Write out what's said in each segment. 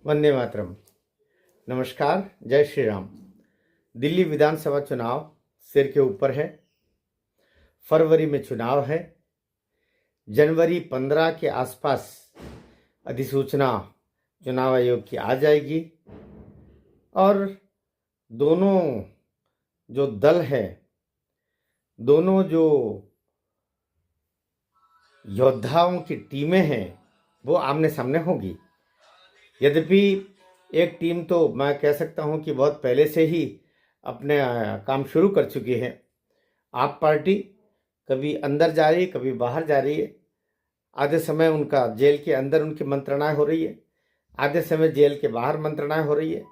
वंदे मातरम। नमस्कार, जय श्री राम। दिल्ली विधानसभा चुनाव सिर के ऊपर है। फरवरी में चुनाव है। जनवरी 15 के आसपास अधिसूचना चुनाव आयोग की आ जाएगी और दोनों जो दल है, दोनों जो योद्धाओं की टीमें हैं, वो आमने सामने होगी। यद्यपि एक टीम तो मैं कह सकता हूं कि बहुत पहले से ही अपने काम शुरू कर चुकी है। आप पार्टी कभी अंदर जा रही है, कभी बाहर जा रही है। आधे समय उनका जेल के अंदर उनकी मंत्रणाएं हो रही है, आधे समय जेल के बाहर मंत्रणाएं हो रही है।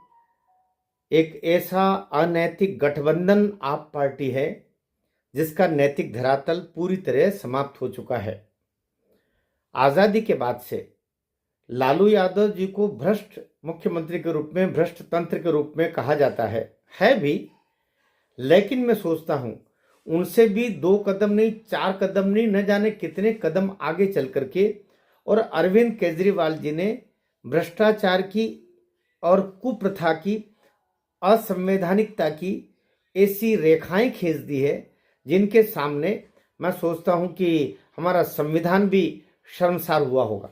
एक ऐसा अनैतिक गठबंधन आप पार्टी है जिसका नैतिक धरातल पूरी तरह समाप्त हो चुका है। आज़ादी के बाद से लालू यादव जी को भ्रष्ट मुख्यमंत्री के रूप में, भ्रष्ट तंत्र के रूप में कहा जाता है भी। लेकिन मैं सोचता हूं उनसे भी 2 कदम नहीं, 4 कदम नहीं, न जाने कितने कदम आगे चल करके और अरविंद केजरीवाल जी ने भ्रष्टाचार की और कुप्रथा की, असंवैधानिकता की ऐसी रेखाएं खींच दी है जिनके सामने मैं सोचता हूं कि हमारा संविधान भी शर्मसार हुआ होगा।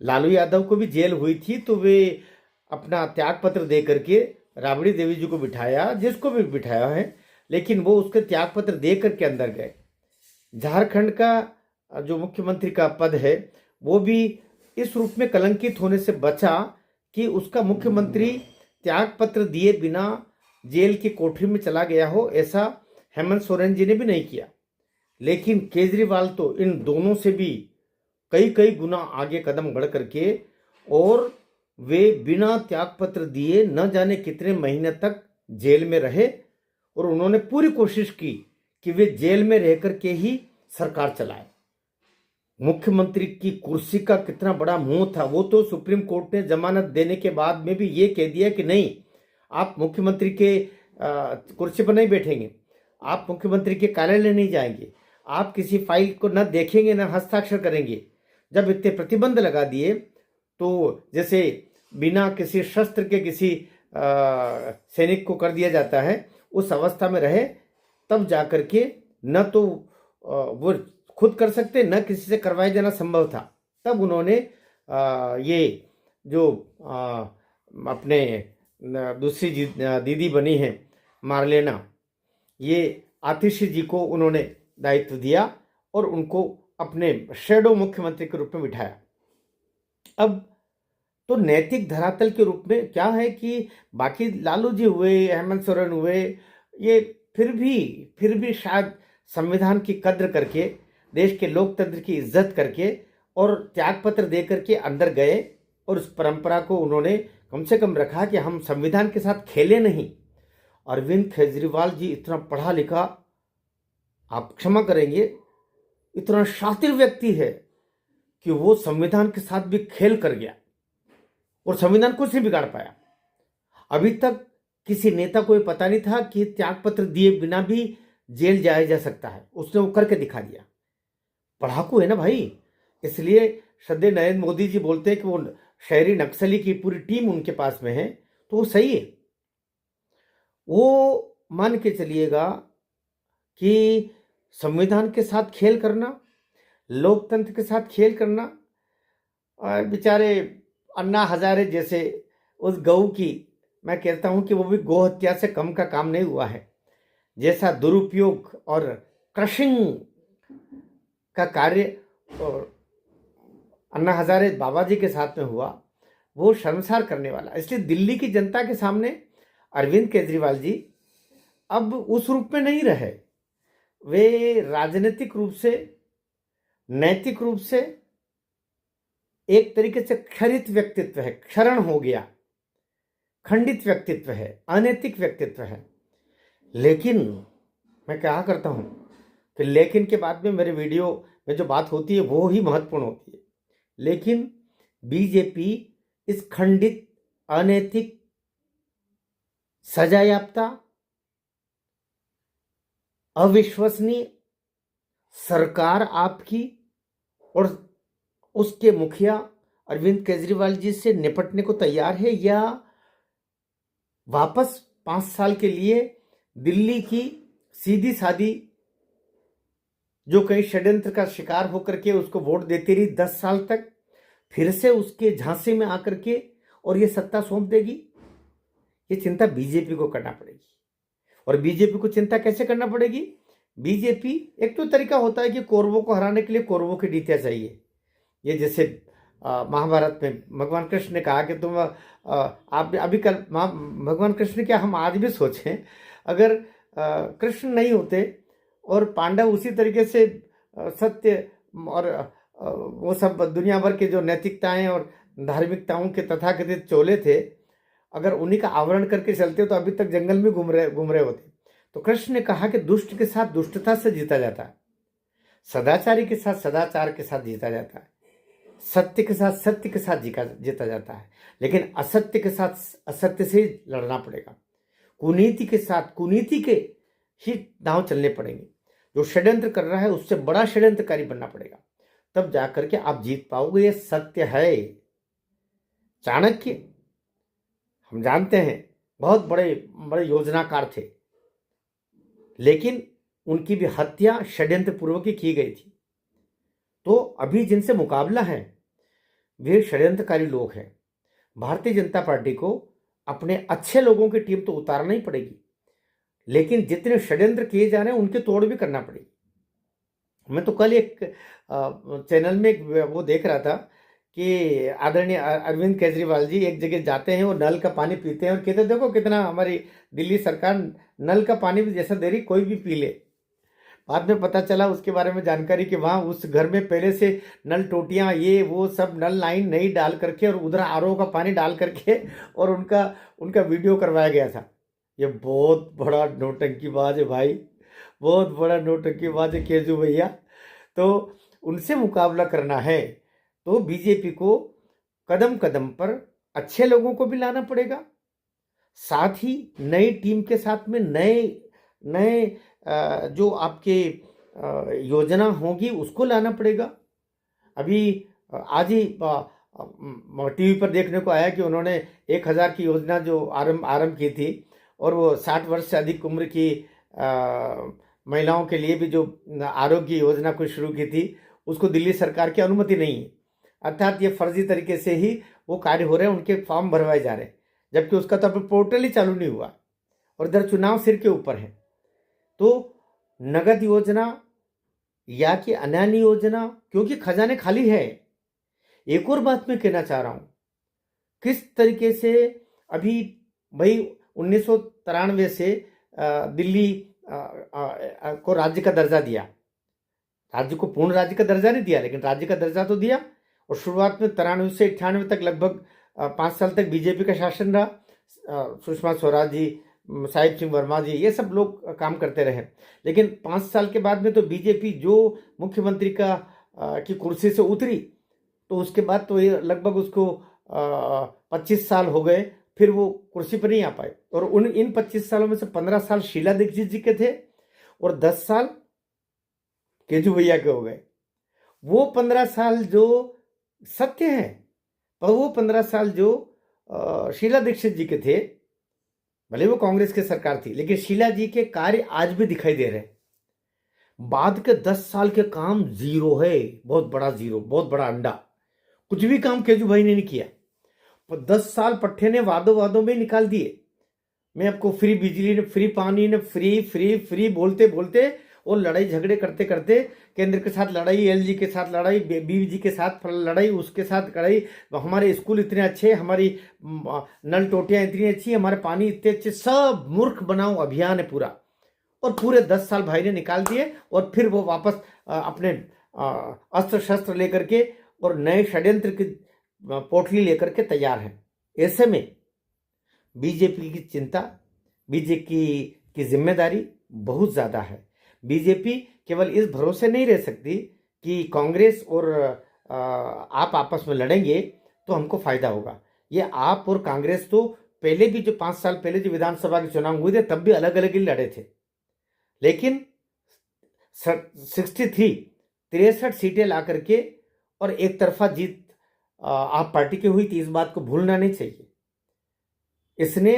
लालू यादव को भी जेल हुई थी तो वे अपना त्याग पत्र दे करके राबड़ी देवी जी को बिठाया, जिसको भी बिठाया है, लेकिन वो उसके त्याग पत्र दे करके अंदर गए। झारखंड का जो मुख्यमंत्री का पद है वो भी इस रूप में कलंकित होने से बचा कि उसका मुख्यमंत्री त्याग पत्र दिए बिना जेल की कोठरी में चला गया हो, ऐसा हेमंत सोरेन जी ने भी नहीं किया। लेकिन केजरीवाल तो इन दोनों से भी कई कई गुना आगे कदम बढ़ करके और वे बिना त्यागपत्र दिए न जाने कितने महीने तक जेल में रहे और उन्होंने पूरी कोशिश की कि वे जेल में रह करके ही सरकार चलाए। मुख्यमंत्री की कुर्सी का कितना बड़ा मुंह था। वो तो सुप्रीम कोर्ट ने जमानत देने के बाद में भी ये कह दिया कि नहीं, आप मुख्यमंत्री के कुर्सी पर नहीं बैठेंगे, आप मुख्यमंत्री के कार्यालय नहीं जाएंगे, आप किसी फाइल को न देखेंगे, न हस्ताक्षर करेंगे। जब इतने प्रतिबंध लगा दिए तो जैसे बिना किसी शस्त्र के किसी सैनिक को कर दिया जाता है, उस अवस्था में रहे, तब जाकर के न तो वो खुद कर सकते, न किसी से करवाया जाना संभव था। तब उन्होंने ये जो अपने दूसरी दीदी बनी है मार्लेना, ये आतिशी जी को उन्होंने दायित्व दिया और उनको अपने शैडो मुख्यमंत्री के रूप में बिठाया। अब तो नैतिक धरातल के रूप में क्या है कि बाकी लालू जी हुए, हेमंत सोरेन हुए, ये फिर भी शायद संविधान की कद्र करके, देश के लोकतंत्र की इज्जत करके और त्यागपत्र दे करके अंदर गए और उस परंपरा को उन्होंने कम से कम रखा कि हम संविधान के साथ खेले नहीं। अरविंद केजरीवाल जी इतना पढ़ा लिखा, आप क्षमा करेंगे, इतना शातिर व्यक्ति है कि वो संविधान के साथ भी खेल कर गया और संविधान कुछ नहीं बिगाड़ पाया। अभी तक किसी नेता को ये पता नहीं था कि त्यागपत्र दिए बिना भी जेल जाया जा सकता है, उसने वो करके दिखा दिया। पढ़ाकू है ना भाई, इसलिए श्रद्धेय नरेंद्र मोदी जी बोलते हैं कि वो शहरी नक्सली की पूरी टीम उनके पास में है, तो वो सही है। वो मान के चलिएगा कि संविधान के साथ खेल करना, लोकतंत्र के साथ खेल करना, और बेचारे अन्ना हजारे जैसे उस गऊ की, मैं कहता हूं कि वो भी गौ हत्या से कम का काम नहीं हुआ है। जैसा दुरुपयोग और क्रशिंग का कार्य अन्ना हजारे बाबा जी के साथ में हुआ, वो शर्मसार करने वाला। इसलिए दिल्ली की जनता के सामने अरविंद केजरीवाल जी अब उस रूप में नहीं रहे। वे राजनीतिक रूप से, नैतिक रूप से एक तरीके से क्षरित व्यक्तित्व है, क्षरण हो गया, खंडित व्यक्तित्व है, अनैतिक व्यक्तित्व है। लेकिन मैं क्या करता हूं कि लेकिन के बाद में मेरे वीडियो में जो बात होती है वो ही महत्वपूर्ण होती है। लेकिन बीजेपी इस खंडित, अनैतिक, सजायाफ्ता, अविश्वसनीय सरकार आपकी और उसके मुखिया अरविंद केजरीवाल जी से निपटने को तैयार है, या वापस 5 साल के लिए दिल्ली की सीधी सादी, जो कहीं षड्यंत्र का शिकार होकर के उसको वोट देती रही 10 साल तक, फिर से उसके झांसे में आकर के और ये सत्ता सौंप देगी? ये चिंता बीजेपी को करना पड़ेगी। और बीजेपी को चिंता कैसे करना पड़ेगी? बीजेपी, एक तो तरीका होता है कि कौरवों को हराने के लिए कौरवों की नीतियां चाहिए। ये जैसे महाभारत में भगवान कृष्ण ने कहा कि तुम आप अभी कल भगवान कृष्ण, क्या हम आज भी सोचें, अगर कृष्ण नहीं होते और पांडव उसी तरीके से सत्य और वो सब दुनिया भर के जो नैतिकताएं और धार्मिकताओं के तथाकथित चोले थे, अगर उन्हीं का आवरण करके चलते तो अभी तक जंगल में घूम रहे होते। तो कृष्ण ने कहा कि दुष्ट के साथ दुष्टता से जीता जाता है, सदाचारी के साथ सदाचार के साथ जीता जाता है, सत्य के साथ सत्य के साथ जीता जाता है, लेकिन असत्य के साथ असत्य से लड़ना पड़ेगा। कुनीति के साथ कुनीति के ही दांव चलने पड़ेंगे। जो षड्यंत्र कर रहा है उससे बड़ा षड्यंत्रकारी बनना पड़ेगा, तब जाकर के आप जीत पाओगे। ये सत्य है। चाणक्य, हम जानते हैं, बहुत बड़े बड़े योजनाकार थे, लेकिन उनकी भी हत्या षड्यंत्र पूर्वक की गई थी। तो अभी जिनसे मुकाबला है वे षड्यंत्रकारी लोग हैं। भारतीय जनता पार्टी को अपने अच्छे लोगों की टीम तो उतारना ही पड़ेगी, लेकिन जितने षड्यंत्र किए जा रहे हैं उनके तोड़ भी करना पड़ेगी। मैं तो कल एक चैनल में वो देख रहा था कि आदरणीय अरविंद केजरीवाल जी एक जगह जाते हैं और नल का पानी पीते हैं और कहते देखो कितना हमारी दिल्ली सरकार नल का पानी भी जैसा दे रही, कोई भी पी ले। बाद में पता चला उसके बारे में जानकारी कि वहाँ उस घर में पहले से नल टोटियाँ ये वो सब नल लाइन नहीं डाल करके और उधर आरओ का पानी डाल करके और उनका वीडियो करवाया गया था। ये बहुत बड़ा नौटंकीबाज है भाई, बहुत बड़ा नौटंकीबाज है केजू भैया। तो उनसे मुकाबला करना है तो बीजेपी को कदम कदम पर अच्छे लोगों को भी लाना पड़ेगा, साथ ही नई टीम के साथ में नए जो आपके योजना होगी उसको लाना पड़ेगा। अभी आज ही टीवी पर देखने को आया कि उन्होंने 1000 की योजना जो आरंभ की थी और वो 60 वर्ष से अधिक उम्र की महिलाओं के लिए भी जो आरोग्य योजना को शुरू की थी, उसको दिल्ली सरकार की अनुमति नहीं है। अर्थात ये फर्जी तरीके से ही वो कार्य हो रहे हैं, उनके फॉर्म भरवाए जा रहे हैं, जबकि उसका तो अभी पोर्टल ही चालू नहीं हुआ और इधर चुनाव सिर के ऊपर है। तो नगद योजना या कि अन्य योजना, क्योंकि खजाने खाली है। एक और बात मैं कहना चाह रहा हूं, किस तरीके से अभी भाई 1993 से दिल्ली को राज्य का दर्जा दिया, राज्य को पूर्ण राज्य का दर्जा नहीं दिया लेकिन राज्य का दर्जा तो दिया। और शुरुआत में 93 से 98 तक लगभग 5 साल तक बीजेपी का शासन रहा। सुषमा स्वराज जी, साहिब सिंह वर्मा जी, ये सब लोग काम करते रहे। लेकिन 5 साल के बाद में तो बीजेपी जो मुख्यमंत्री की कुर्सी से उतरी, तो उसके बाद तो ये लगभग उसको 25 साल हो गए, फिर वो कुर्सी पर नहीं आ पाए। और इन 25 सालों में से 15 साल शीला दीक्षित जी के थे और 10 साल केजू भैया के हो गए। वो 15 साल जो सत्य है, पर वो 15 साल जो शीला दीक्षित जी के थे, भले वो कांग्रेस की सरकार थी, लेकिन शीला जी के कार्य आज भी दिखाई दे रहे हैं। बाद के 10 साल के काम जीरो है, बहुत बड़ा जीरो, बहुत बड़ा अंडा। कुछ भी काम केजू भाई ने नहीं किया। पर 10 साल पट्टे ने वादों में निकाल दिए। मैं आपको फ्री बिजली ने, फ्री पानी ने, फ्री फ्री फ्री बोलते बोलते और लड़ाई झगड़े करते करते, केंद्र के साथ लड़ाई, एलजी के साथ लड़ाई, बीवीजी के साथ लड़ाई, उसके साथ लड़ाई, हमारे स्कूल इतने अच्छे, हमारी नल टोटियां इतनी अच्छी, हमारे पानी इतने अच्छे, सब मूर्ख बनाओ अभियान है पूरा। और पूरे 10 साल भाई ने निकाल दिए और फिर वो वापस अपने अस्त्र शस्त्र लेकर के और नए षड्यंत्र की पोटली लेकर के तैयार है। ऐसे में बीजेपी की चिंता, बीजेपी की जिम्मेदारी बहुत ज़्यादा है। बीजेपी केवल इस भरोसे नहीं रह सकती कि कांग्रेस और आप आपस में लड़ेंगे तो हमको फायदा होगा। ये आप और कांग्रेस तो पहले भी, जो 5 साल पहले जो विधानसभा के चुनाव हुए थे, तब भी अलग अलग ही लड़े थे, लेकिन 63 सीटें ला करके और एक तरफा जीत आप पार्टी की हुई थी, इस बात को भूलना नहीं चाहिए। इसने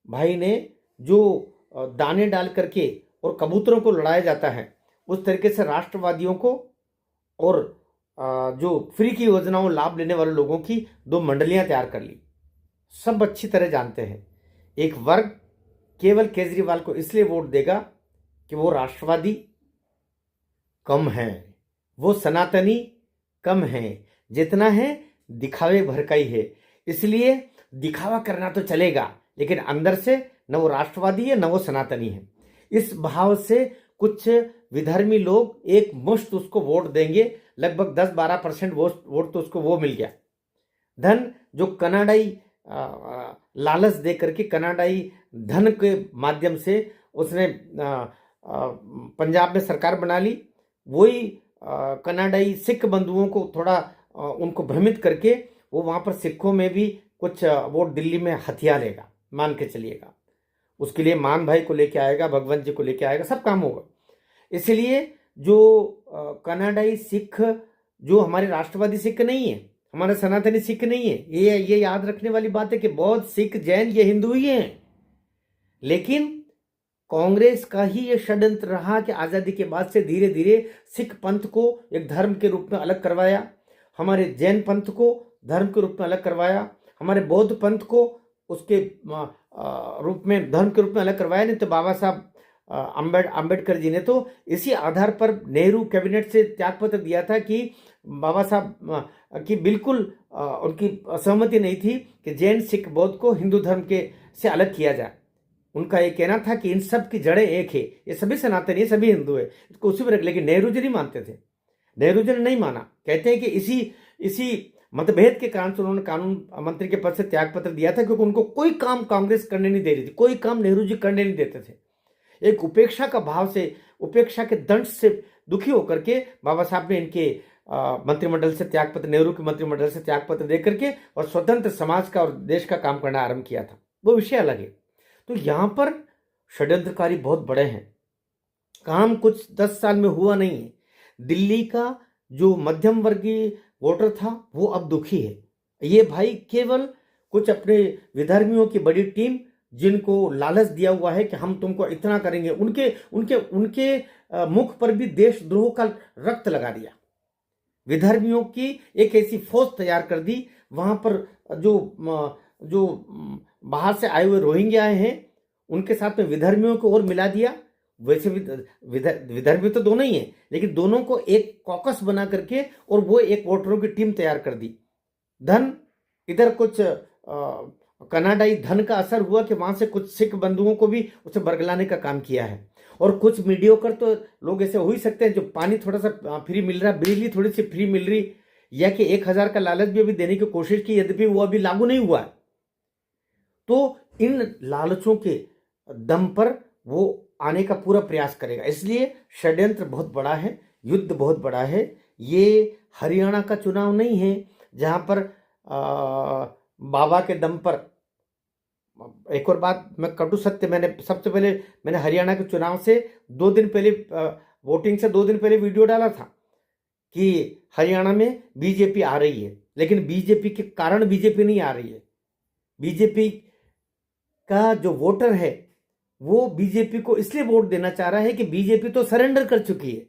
भाई ने जो दाने डाल करके और कबूतरों को लड़ाया जाता है, उस तरीके से राष्ट्रवादियों को और जो फ्री की योजनाओं लाभ लेने वाले लोगों की दो मंडलियां तैयार कर ली। सब अच्छी तरह जानते हैं एक वर्ग केवल केजरीवाल को इसलिए वोट देगा कि वो राष्ट्रवादी कम है, वो सनातनी कम है, जितना है दिखावे भर का ही है। इसलिए दिखावा करना तो चलेगा, लेकिन अंदर से न वो राष्ट्रवादी है न वो सनातनी है। इस भाव से कुछ विधर्मी लोग एक मुश्त उसको वोट देंगे, लगभग 10-12% वोट तो उसको वो मिल गया। धन जो कनाडाई लालच दे करके कनाडाई धन के माध्यम से उसने पंजाब में सरकार बना ली, वही कनाडाई सिख बंधुओं को थोड़ा उनको भ्रमित करके वो वहाँ पर सिखों में भी कुछ वोट दिल्ली में हथिया लेगा, मान के चलिएगा। उसके लिए मान भाई को लेके आएगा, भगवंत जी को लेके आएगा, सब काम होगा। इसलिए जो कनाडाई सिख जो हमारे राष्ट्रवादी सिख नहीं है, हमारे सनातनी सिख नहीं है, ये याद रखने वाली बात है कि बौद्ध सिख जैन ये हिंदू ही हैं। लेकिन कांग्रेस का ही ये षड्यंत्र रहा कि आज़ादी के बाद से धीरे धीरे सिख पंथ को एक धर्म के रूप में अलग करवाया, हमारे जैन पंथ को धर्म के रूप में अलग करवाया, हमारे बौद्ध पंथ को उसके रूप में धर्म के रूप में अलग करवाया। नहीं तो बाबा साहब अम्बेडकर जी ने तो इसी आधार पर नेहरू कैबिनेट से त्यागपत्र दिया था कि बाबा साहब की बिल्कुल उनकी सहमति नहीं थी कि जैन सिख बौद्ध को हिंदू धर्म के से अलग किया जाए। उनका ये कहना था कि इन सब की जड़ें एक है, ये सभी सनातनी है, सभी हिंदू है, इसको उसी में रख। लेकिन नेहरू जी नहीं मानते थे, नेहरू जी ने नहीं माना। कहते हैं कि इसी मतभेद के कारण से उन्होंने कानून मंत्री के पद से त्यागपत्र दिया था, क्योंकि उनको कोई काम कांग्रेस करने नहीं दे रही थी, कोई काम नेहरू जी करने नहीं देते थे। एक उपेक्षा का भाव से, उपेक्षा के दंश से दुखी होकर के बाबा साहब ने इनके मंत्रिमंडल से त्यागपत्र, नेहरू के मंत्रिमंडल से त्यागपत्र दे करके और स्वतंत्र समाज का और देश का काम करना आरंभ किया था। वो विषय अलग है। तो यहां पर षड्यंत्रकारी बहुत बड़े हैं। काम कुछ 10 साल में हुआ नहीं है। दिल्ली का जो मध्यम वर्गीय वोटर था वो अब दुखी है। ये भाई केवल कुछ अपने विधर्मियों की बड़ी टीम, जिनको लालच दिया हुआ है कि हम तुमको इतना करेंगे, उनके उनके उनके मुख पर भी देशद्रोह का रक्त लगा दिया। विधर्मियों की एक ऐसी फौज तैयार कर दी, वहां पर जो बाहर से आए हुए रोहिंग्या हैं उनके साथ में विधर्मियों को और मिला दिया। वैसे विधर्मी तो दोनों ही हैं, लेकिन दोनों को एक कॉकस बना करके और वो एक वोटरों की टीम तैयार कर दी। धन इधर कुछ कनाडाई धन का असर हुआ कि वहां से कुछ सिख बंधुओं को भी उसे बरगलाने का काम किया है। और कुछ मीडियोकर तो लोग ऐसे हो ही सकते हैं जो पानी थोड़ा सा फ्री मिल रहा, बिजली थोड़ी सी फ्री मिल रही, या कि 1000 का लालच भी अभी देने की कोशिश की, यद्यपि वो अभी लागू नहीं हुआ है। तो इन लालचों के दम पर वो आने का पूरा प्रयास करेगा। इसलिए षड्यंत्र बहुत बड़ा है, युद्ध बहुत बड़ा है। ये हरियाणा का चुनाव नहीं है जहां पर बाबा के दम पर। एक और बात, मैं कटु सत्य, सबसे पहले मैंने हरियाणा के चुनाव से 2 दिन पहले, वोटिंग से 2 दिन पहले वीडियो डाला था कि हरियाणा में बीजेपी आ रही है, लेकिन बीजेपी के कारण बीजेपी नहीं आ रही है। बीजेपी का जो वोटर है वो बीजेपी को इसलिए वोट देना चाह रहा है कि बीजेपी तो सरेंडर कर चुकी है।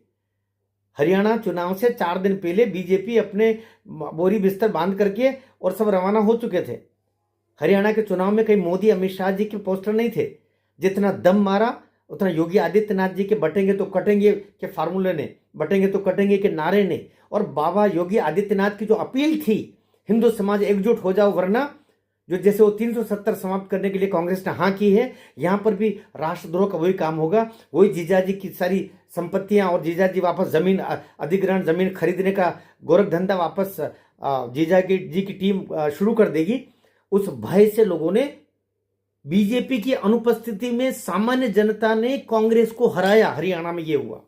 हरियाणा चुनाव से 4 दिन पहले बीजेपी अपने बोरी बिस्तर बांध करके और सब रवाना हो चुके थे। हरियाणा के चुनाव में कहीं मोदी अमित शाह जी के पोस्टर नहीं थे। जितना दम मारा उतना योगी आदित्यनाथ जी के बटेंगे तो कटेंगे के फार्मूले ने, बटेंगे तो कटेंगे के नारे ने, और बाबा योगी आदित्यनाथ की जो अपील थी, हिंदू समाज एकजुट हो जाओ वरना, जो जैसे वो 370 समाप्त करने के लिए कांग्रेस ने हाँ की है, यहां पर भी राष्ट्रद्रोह का वही काम होगा। वही जीजाजी की सारी संपत्तियां और जीजाजी वापस जमीन अधिग्रहण, जमीन खरीदने का गोरख धंधा वापस जीजाजी जी की टीम शुरू कर देगी। उस भय से लोगों ने, बीजेपी की अनुपस्थिति में सामान्य जनता ने कांग्रेस को हराया। हरियाणा में ये हुआ।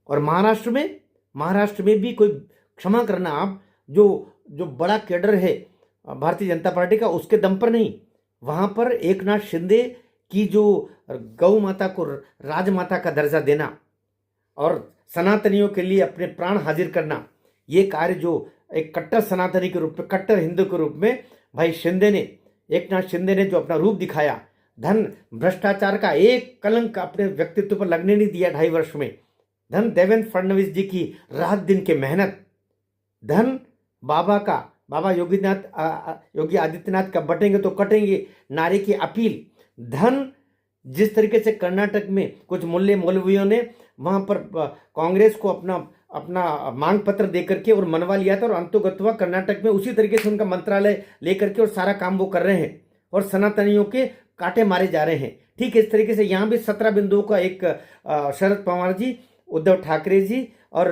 और महाराष्ट्र में भी कोई, क्षमा करना आप, जो बड़ा कैडर है भारतीय जनता पार्टी का, उसके दम पर नहीं, वहां पर एकनाथ शिंदे की जो गौ माता को राजमाता का दर्जा देना और सनातनियों के लिए अपने प्राण हाजिर करना, ये कार्य जो एक कट्टर सनातनी के रूप में, कट्टर हिंदू के रूप में भाई शिंदे ने, एकनाथ शिंदे ने जो अपना रूप दिखाया, धन भ्रष्टाचार का एक कलंक अपने व्यक्तित्व पर लगने नहीं दिया 2.5 वर्ष में, धन देवेंद्र फडणवीस जी की रात दिन की मेहनत, धन बाबा योगी आदित्यनाथ का बटेंगे तो कटेंगे नारे की अपील, धन जिस तरीके से कर्नाटक में कुछ मौलवियों ने वहां पर कांग्रेस को अपना मांग पत्र दे करके और मनवा लिया था, और अंतोगत्वा कर्नाटक में उसी तरीके से उनका मंत्रालय लेकर के और सारा काम वो कर रहे हैं और सनातनियों के कांटे मारे जा रहे हैं। ठीक इस तरीके से यहाँ भी 17 बिंदुओं का एक शरद पवार जी, उद्धव ठाकरे जी और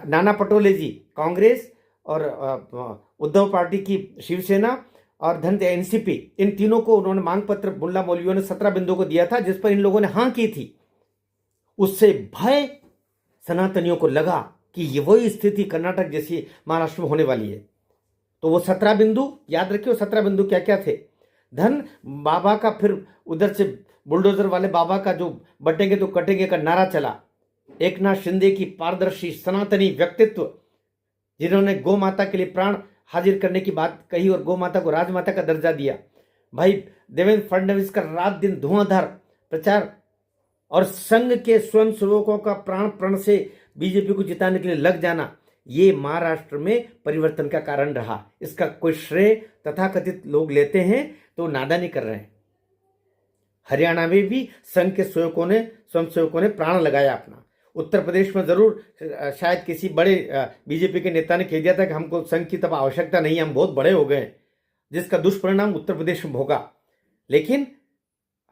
नाना पटोले जी कांग्रेस और उद्धव पार्टी की शिवसेना और धन एनसीपी, इन तीनों को उन्होंने मांग पत्र मुल्ला मौलवियों ने 17 बिंदुओं को दिया था, जिस पर इन लोगों ने हाँ की थी। उससे भय सनातनियों को लगा कि ये वही स्थिति कर्नाटक जैसी महाराष्ट्र में होने वाली है। तो वो 17 बिंदु याद रखिए, 17 बिंदु क्या क्या थे। धन बाबा का, फिर उधर से बुलडोजर वाले बाबा का जो बटेंगे तो कटेंगे का नारा चला, एकनाथ शिंदे की पारदर्शी सनातनी व्यक्तित्व, जिन्होंने गौ माता के लिए प्राण हाजिर करने की बात कही और गौ माता को राजमाता का दर्जा दिया। भाई देवेंद्र फडणवीस का रात दिन धुआंधार प्रचार और संघ के स्वयं सेवकों का प्राण प्रण से बीजेपी को जिताने के लिए लग जाना, ये महाराष्ट्र में परिवर्तन का कारण रहा। इसका कोई श्रेय तथाकथित लोग लेते हैं तो नादानी कर रहे हैं। हरियाणा में भी संघ के स्वयं सेवकों ने प्राण लगाया अपना। उत्तर प्रदेश में जरूर शायद किसी बड़े बीजेपी के नेता ने कह दिया था कि हमको संघ की तब आवश्यकता नहीं है, हम बहुत बड़े हो गए, जिसका दुष्परिणाम उत्तर प्रदेश में भोगा। लेकिन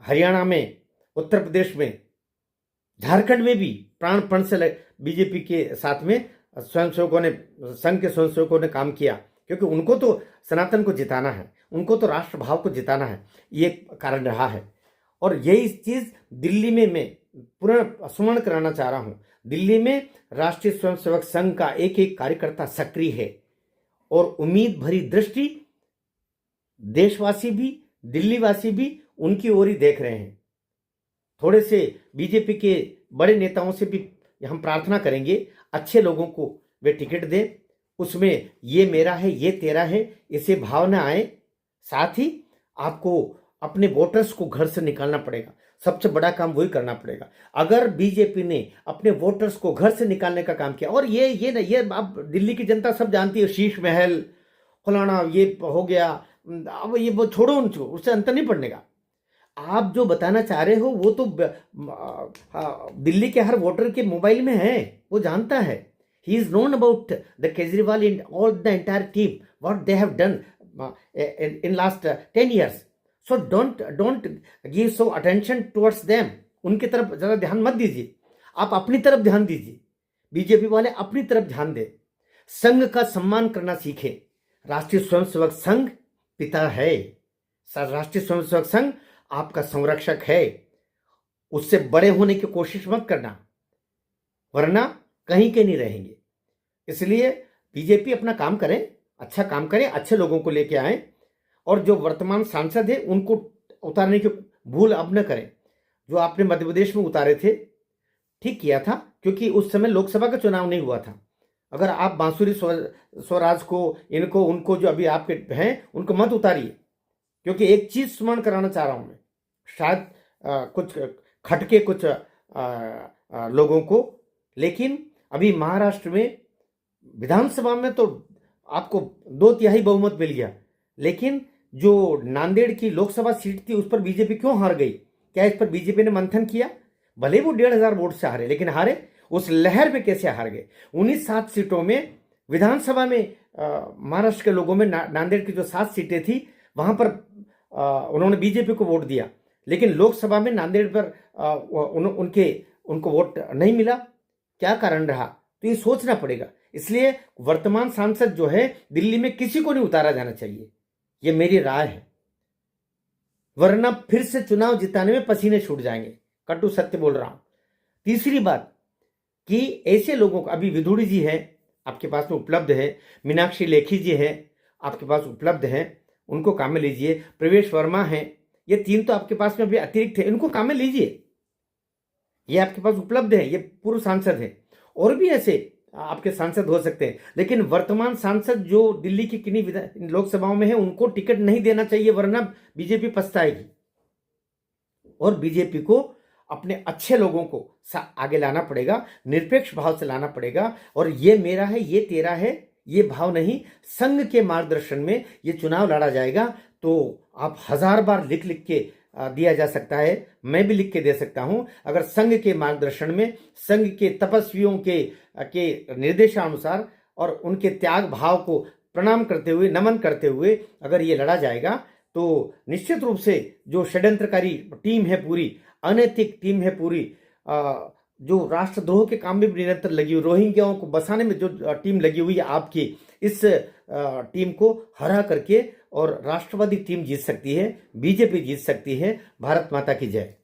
हरियाणा में, उत्तर प्रदेश में, झारखंड में भी प्राणपण से बीजेपी के साथ में स्वयंसेवकों ने, संघ के स्वयंसेवकों ने काम किया, क्योंकि उनको तो सनातन को जिताना है, उनको तो राष्ट्रभाव को जिताना है, ये कारण रहा है। और यही चीज दिल्ली में मैं पुनः कराना चाह रहा हूं। दिल्ली में राष्ट्रीय स्वयंसेवक संघ का एक एक कार्यकर्ता सक्रिय है और उम्मीद भरी दृष्टि देशवासी भी, दिल्लीवासी भी उनकी ओर ही देख रहे हैं। थोड़े से बीजेपी के बड़े नेताओं से भी हम प्रार्थना करेंगे, अच्छे लोगों को वे टिकट दें, उसमें ये मेरा है ये तेरा है इसे भावना आए। साथ ही आपको अपने वोटर्स को घर से निकालना पड़ेगा, सबसे बड़ा काम वही करना पड़ेगा। अगर बीजेपी ने अपने वोटर्स को घर से निकालने का काम किया, और ये आप दिल्ली की जनता सब जानती है, शीश महल फलाना ये हो गया, अब ये वो छोड़ो, उनको उससे अंतर नहीं पड़ने का। आप जो बताना चाह रहे हो वो तो दिल्ली के हर वोटर के मोबाइल में है, वो जानता है। He is known about the Kejriwal in all the entire team what they have done in last 10 years. So don't give so attention towards them. उनकी तरफ ज़्यादा ध्यान मत दीजिए, आप अपनी तरफ ध्यान दीजिए। बीजेपी वाले अपनी तरफ ध्यान दें, संघ का सम्मान करना सीखें। राष्ट्रीय स्वयंसेवक संघ पिता है, राष्ट्रीय स्वयंसेवक संघ आपका संरक्षक है, उससे बड़े होने की कोशिश मत करना, वरना कहीं के नहीं रहेंगे। इसलिए बीजेपी अपना काम करें, अच्छा काम करें, अच्छे लोगों को लेके आए, और जो वर्तमान सांसद है उनको उतारने की भूल अब न करें। जो आपने मध्य प्रदेश में उतारे थे, ठीक किया था, क्योंकि उस समय लोकसभा का चुनाव नहीं हुआ था। अगर आप बांसुरी स्वराज को, इनको, उनको जो अभी आपके हैं उनको मत उतारिए, क्योंकि एक चीज स्मरण कराना चाह रहा हूं मैं, शायद कुछ खटके कुछ लोगों को, लेकिन अभी महाराष्ट्र में विधानसभा में तो आपको 2/3 बहुमत मिल गया, लेकिन जो नांदेड़ की लोकसभा सीट थी उस पर बीजेपी क्यों हार गई? क्या इस पर बीजेपी ने मंथन किया? भले वो 1,500 वोट से हारे, लेकिन हारे उस लहर पे कैसे हार गए? 19 सीटों में विधानसभा में महाराष्ट्र के लोगों में नांदेड़ की जो 7 सीटें थी वहां पर उन्होंने बीजेपी को वोट दिया, लेकिन लोकसभा में नांदेड़ पर उनको वोट नहीं मिला। क्या कारण रहा? तो ये सोचना पड़ेगा। इसलिए वर्तमान सांसद जो है दिल्ली में किसी को नहीं उतारा जाना चाहिए, ये मेरी राय है, वरना फिर से चुनाव जिताने में पसीने छूट जाएंगे। कटु सत्य बोल रहा हूं। तीसरी बात कि ऐसे लोगों को, अभी विधुड़ी जी है आपके पास में उपलब्ध है, मीनाक्षी लेखी जी है आपके पास उपलब्ध है, उनको काम में लीजिए। प्रवेश वर्मा है, ये 3 तो आपके पास में अभी अतिरिक्त है, इनको काम में लीजिए, ये आपके पास उपलब्ध है, ये पूर्व सांसद है। और भी ऐसे आपके सांसद हो सकते हैं, लेकिन वर्तमान सांसद जो दिल्ली की किन्हीं लोकसभाओं में है उनको टिकट नहीं देना चाहिए, वरना बीजेपी पछताएगी। और बीजेपी को अपने अच्छे लोगों को आगे लाना पड़ेगा, निरपेक्ष भाव से लाना पड़ेगा, और ये मेरा है ये तेरा है ये भाव नहीं, संघ के मार्गदर्शन में ये चुनाव लड़ा जाएगा। तो आप 1000 बार लिख लिख के दिया जा सकता है, मैं भी लिख के दे सकता हूं। अगर संघ के मार्गदर्शन में, संघ के तपस्वियों के निर्देशानुसार और उनके त्याग भाव को प्रणाम करते हुए, नमन करते हुए अगर ये लड़ा जाएगा, तो निश्चित रूप से जो षड्यंत्रकारी टीम है पूरी, अनैतिक टीम है पूरी, जो राष्ट्रद्रोह के काम में भी निरंतर लगी हुई, रोहिंग्याओं को बसाने में जो टीम लगी हुई है आपकी, इस टीम को हरा करके और राष्ट्रवादी टीम जीत सकती है, बीजेपी जीत सकती है। भारत माता की जय।